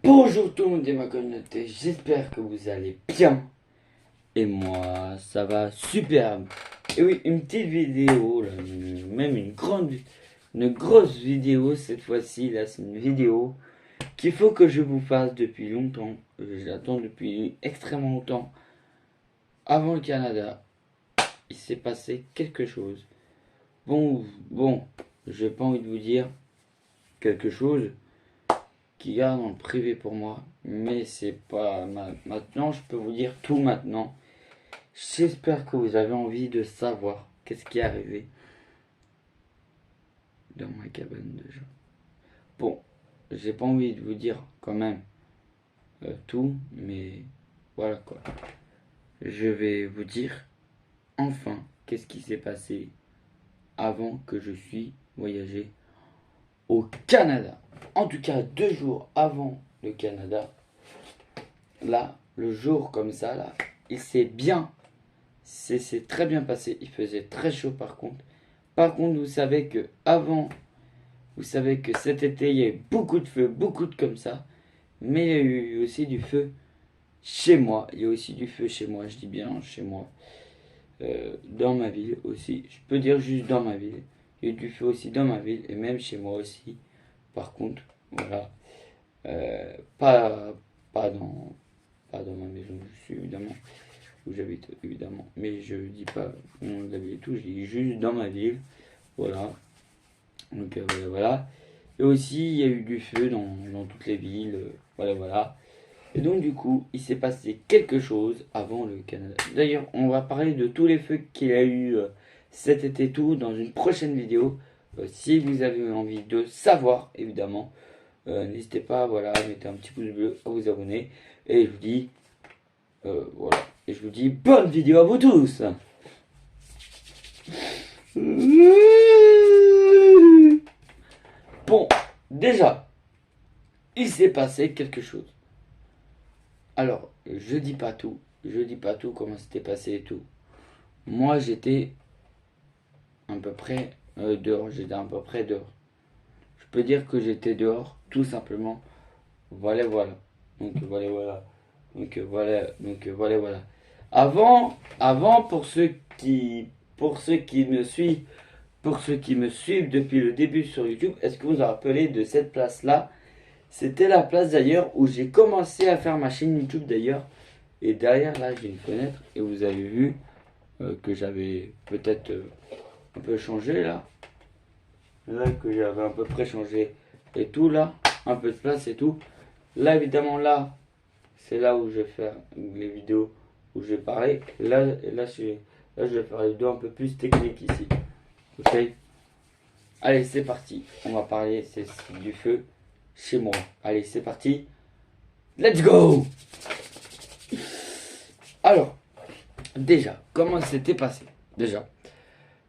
Bonjour tout le monde de ma communauté, j'espère que vous allez bien. Et moi, ça va superbe. Et oui, une petite vidéo, là, même une grosse vidéo cette fois-ci. Là, c'est une vidéo qu'il faut que je vous fasse depuis longtemps. J'attends depuis extrêmement longtemps. Avant le Canada, il s'est passé quelque chose. Bon, j'ai pas envie de vous dire quelque chose qui garde en privé pour moi, mais c'est pas maintenant, je peux vous dire tout maintenant. J'espère que vous avez envie de savoir qu'est-ce qui est arrivé dans ma cabane de jeu. Bon, j'ai pas envie de vous dire quand même tout, mais voilà quoi. Je vais vous dire enfin qu'est-ce qui s'est passé avant que je suis voyagé au Canada. En tout cas, 2 jours avant le Canada, là, le jour comme ça, là, il s'est bien, c'est très bien passé. Il faisait très chaud par contre. Par contre, vous savez que cet été, il y a eu beaucoup de feux, beaucoup de comme ça. Mais il y a eu aussi du feu chez moi. Il y a aussi du feu chez moi, je dis bien chez moi. Dans ma ville aussi. Je peux dire juste dans ma ville. Il y a eu du feu aussi dans ma ville et même chez moi aussi. Par contre, voilà. Pas, pas dans ma maison, je suis évidemment, où j'habite évidemment. Mais je dis pas mon nom de la ville et tout, je dis juste dans ma ville. Voilà. Donc voilà. Et aussi, il y a eu du feu dans toutes les villes. Voilà. Et donc du coup, il s'est passé quelque chose avant le Canada. D'ailleurs, on va parler de tous les feux qu'il y a eu cet été tout dans une prochaine vidéo. Si vous avez envie de savoir, évidemment, n'hésitez pas, voilà, mettez un petit pouce bleu, à vous abonner. Et je vous dis, voilà. Et je vous dis bonne vidéo à vous tous. Bon, déjà, il s'est passé quelque chose. Alors, je dis pas tout comment c'était passé et tout. Moi, j'étais à peu près dehors, Je peux dire que j'étais dehors, tout simplement. Voilà. Donc voilà. Voilà. Avant pour ceux qui me suivent, depuis le début sur YouTube, est-ce que vous vous rappelez de cette place-là? C'était la place d'ailleurs où j'ai commencé à faire ma chaîne YouTube d'ailleurs. Et derrière là, j'ai une fenêtre et vous avez vu que j'avais peut-être un peu changé là. Là que j'avais à peu près changé et tout là, un peu de place et tout. Là évidemment là, c'est là où je vais faire les vidéos où je vais parler. Là je vais faire les vidéos un peu plus techniques ici. Ok. Allez c'est parti. On va parler du feu chez moi. Allez c'est parti. Let's go. Alors déjà comment c'était passé. Déjà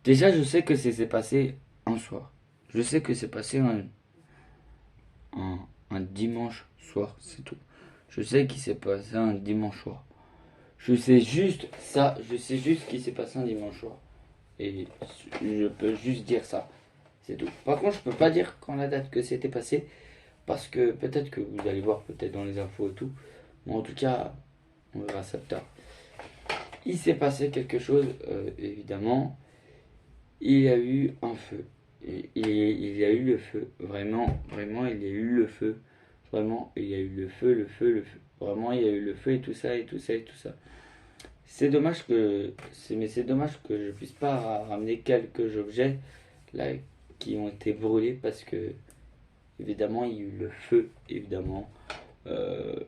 je sais que c'est passé un soir. Je sais que c'est passé un dimanche soir, c'est tout. Je sais qu'il s'est passé un dimanche soir. Je sais juste ça, je sais juste qu'il s'est passé un dimanche soir. Et je peux juste dire ça, c'est tout. Par contre, je peux pas dire quand la date que c'était passé, parce que peut-être que vous allez voir peut-être dans les infos et tout. Mais en tout cas, on verra ça plus tard. Il s'est passé quelque chose, évidemment. Il y a eu un feu. Il y a eu le feu. Vraiment, il y a eu le feu. Vraiment, il y a eu le feu. Vraiment, il y a eu le feu et tout ça. C'est dommage c'est dommage que je puisse pas ramener quelques objets là qui ont été brûlés parce que évidemment il y a eu le feu évidemment. Euh,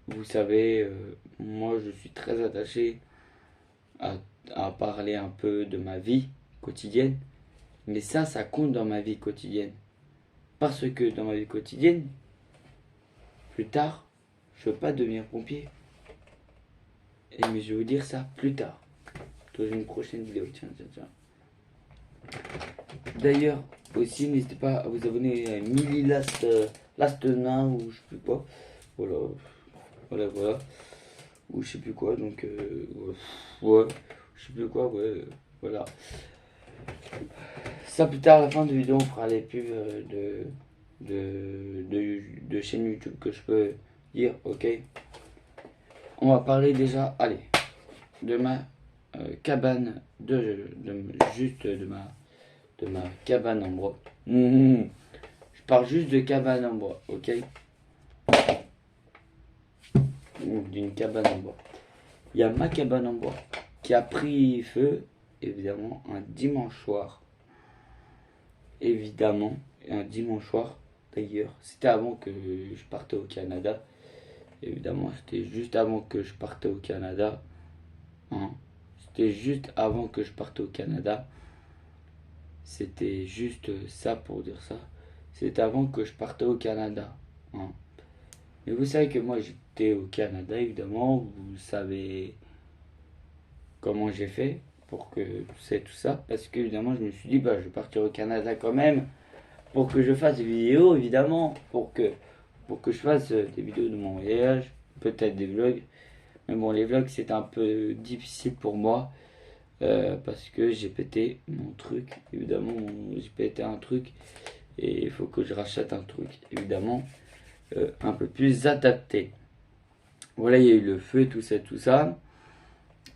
Vous savez, moi je suis très attaché à, à parler un peu de ma vie quotidienne, mais ça compte dans ma vie quotidienne parce que dans ma vie quotidienne, plus tard, je veux pas devenir pompier. Mais je vais vous dire ça plus tard, dans une prochaine vidéo. Tiens. D'ailleurs, aussi, n'hésitez pas à vous abonner à Milly Last Nain ou je sais plus quoi. Voilà. Ou je sais plus quoi, donc ouais, je sais plus quoi, ouais, voilà. Ça plus tard, à la fin de la vidéo, on fera les pubs de chaînes YouTube que je peux dire, ok. On va parler déjà, allez, de ma cabane, juste de ma cabane en bois. Je parle juste de cabane en bois, ok. Ou d'une cabane en bois. Il y a ma cabane en bois qui a pris feu, évidemment, un dimanche soir. Évidemment, un dimanche soir, d'ailleurs. C'était avant que je parte au Canada. Évidemment, c'était juste avant que je parte au Canada. Hein. C'était juste avant que je parte au Canada. C'était juste ça pour dire ça. C'était avant que je parte au Canada. Hein. Mais vous savez que moi j'étais au Canada, évidemment. Vous savez comment j'ai fait pour que c'est tout ça. Parce que évidemment je me suis dit, bah, je vais partir au Canada quand même. Pour que je fasse des vidéos, évidemment. Pour que je fasse des vidéos de mon voyage. Peut-être des vlogs. Mais bon, les vlogs c'est un peu difficile pour moi. Parce que j'ai pété mon truc. Évidemment, j'ai pété un truc. Et il faut que je rachète un truc, évidemment, un peu plus adapté. Voilà, il y a eu le feu et tout ça, tout ça.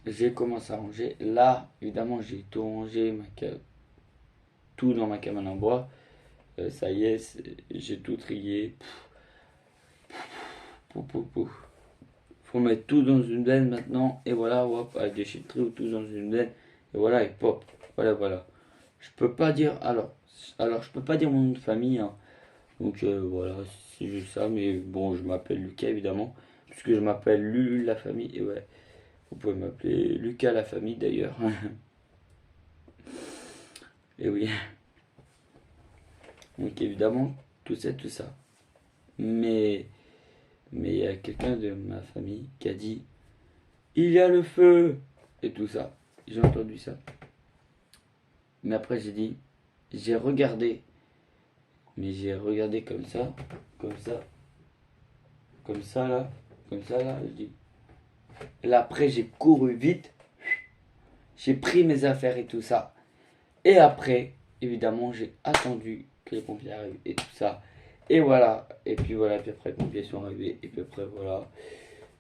J'ai commencé à ranger. Là, évidemment, j'ai tout rangé, tout dans ma cabane en bois. Ça y est, j'ai tout trié. Faut mettre tout dans une benne maintenant. Et voilà, hop, avec des déchetterie ou tout dans une benne. Et voilà, et pop. Voilà, voilà. Je peux pas dire, alors je peux pas dire mon nom de famille. Hein. Donc voilà, c'est juste ça. Mais bon, je m'appelle Lucas évidemment. Puisque je m'appelle Lu la famille. Et ouais, vous pouvez m'appeler Lucas la famille d'ailleurs. Et oui. Donc évidemment, tout ça, tout ça. Mais il y a quelqu'un de ma famille qui a dit il y a le feu et tout ça. J'ai entendu ça. Mais après j'ai dit, j'ai regardé. Mais j'ai regardé comme ça là, comme ça là, je dis. Et là après j'ai couru vite, j'ai pris mes affaires et tout ça. Et après, évidemment, j'ai attendu que les pompiers arrivent et tout ça. Et voilà, et puis voilà, puis après les pompiers sont arrivés, et puis après voilà.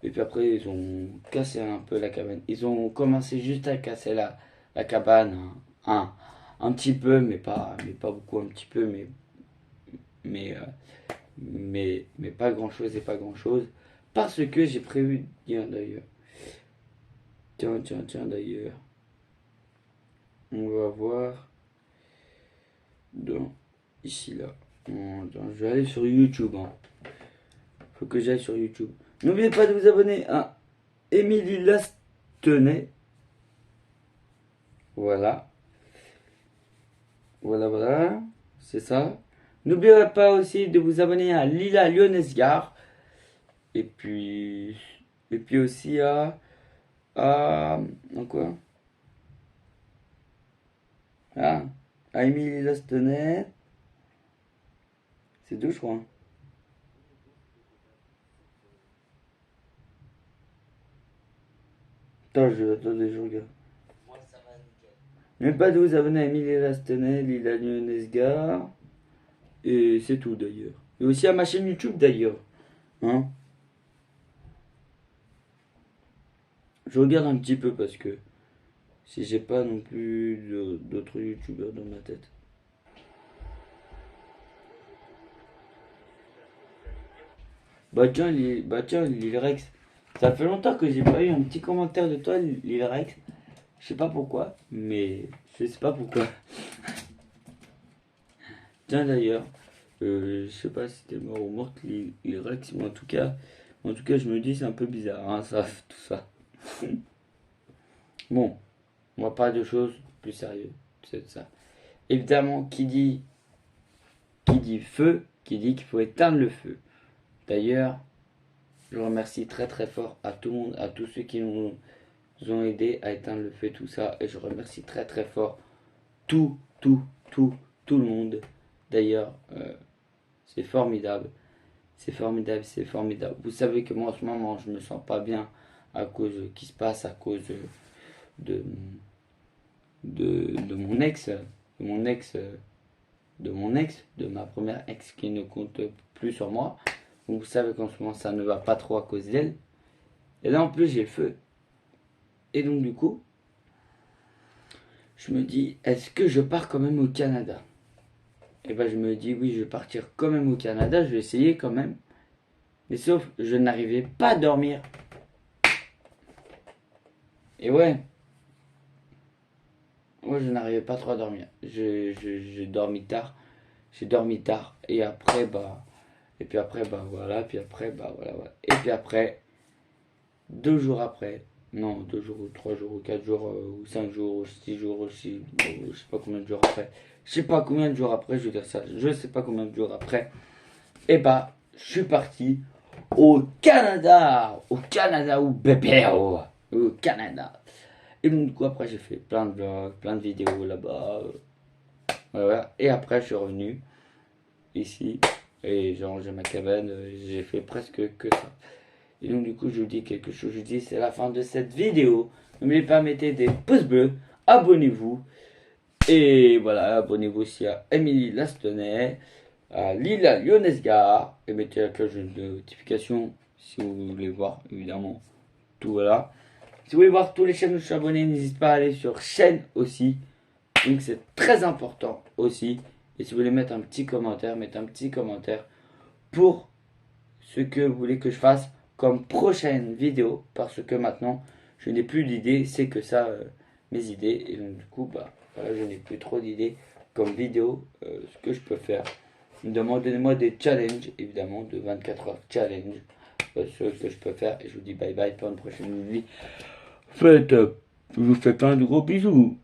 Et puis après ils ont cassé un peu la cabane. Ils ont commencé juste à casser la cabane, un petit peu, mais pas beaucoup, un petit peu, mais, euh, mais pas grand chose et pas grand chose. Parce que j'ai prévu de dire d'ailleurs. Tiens, d'ailleurs. On va voir dans ici là. Attends, je vais aller sur YouTube. Hein. Faut que j'aille sur YouTube. N'oubliez pas de vous abonner à Émilie Lastenay. Voilà. Voilà. C'est ça. N'oubliez pas aussi de vous abonner à Lila Lionesgar. Et puis aussi à quoi? À Émilie Lastenay. C'est deux, je crois. Attendez, je regarde. N'oubliez pas de vous abonner à Émilie Lastenay, Lila Lionesgar. Et c'est tout d'ailleurs. Et aussi à ma chaîne YouTube d'ailleurs. Hein? Je regarde un petit peu parce que si j'ai pas non plus d'autres youtubeurs dans ma tête. Bah tiens, Lil Rex. Ça fait longtemps que j'ai pas eu un petit commentaire de toi, Lil Rex. Je sais pas pourquoi, mais je sais pas pourquoi. Tiens d'ailleurs, je sais pas si t'es mort ou morte, Lil Rex, mais en tout cas, je me dis c'est un peu bizarre, hein, ça, tout ça. Bon, on va parler de choses plus sérieuses, c'est ça. Évidemment, qui dit feu, qui dit qu'il faut éteindre le feu. D'ailleurs, je remercie très très fort à tout le monde, à tous ceux qui nous ont aidés à éteindre le feu, tout ça. Et je remercie très très fort tout le monde. D'ailleurs, c'est formidable. C'est formidable, c'est formidable. Vous savez que moi en ce moment, je me sens pas bien à cause de qui se passe, à cause de, de mon ex, de ma première ex qui ne compte plus sur moi. Donc vous savez qu'en ce moment ça ne va pas trop à cause d'elle. Et là en plus j'ai le feu. Et donc du coup, je me dis, est-ce que je pars quand même au Canada? Et ben je me dis, oui, je vais partir quand même au Canada, je vais essayer quand même. Mais sauf, je n'arrivais pas à dormir. Et ouais, je n'arrivais pas trop à dormir. J'ai dormi tard. J'ai dormi tard. Et après, et puis après, voilà. Puis après, voilà, voilà. Et puis après, 2 jours après, non, 2 jours, ou 3 jours, ou 4 jours, ou 5 jours, ou 6 jours, aussi, je sais pas combien de jours après. Je sais pas combien de jours après, je veux dire ça. Je sais pas combien de jours après. Et je suis parti au Canada. Au Canada, ou bébé, au Canada. Et donc, du coup, après, j'ai fait plein de vlogs, plein de vidéos là-bas. Voilà. Et après, je suis revenu ici. Et j'ai rangé ma cabane. J'ai fait presque que ça. Et donc, du coup, je vous dis quelque chose. Je vous dis, c'est la fin de cette vidéo. N'oubliez pas, mettez des pouces bleus. Abonnez-vous. Et voilà, abonnez-vous aussi à Emily Lastonnet, à Lila Ionesgar. Et mettez la cloche de notification si vous voulez voir, évidemment. Tout voilà. Si vous voulez voir tous les chaînes où je suis abonné, n'hésitez pas à aller sur chaîne aussi. Donc c'est très important aussi. Et si vous voulez mettre un petit commentaire, mettez un petit commentaire pour ce que vous voulez que je fasse comme prochaine vidéo. Parce que maintenant, je n'ai plus d'idées, c'est que ça, mes idées. Et donc du coup, voilà, je n'ai plus trop d'idées comme vidéo, ce que je peux faire. Demandez-moi des challenges, évidemment, de 24 heures challenge. Ce que je peux faire. Et je vous dis bye bye pour une prochaine vidéo. Je vous fais plein de gros bisous.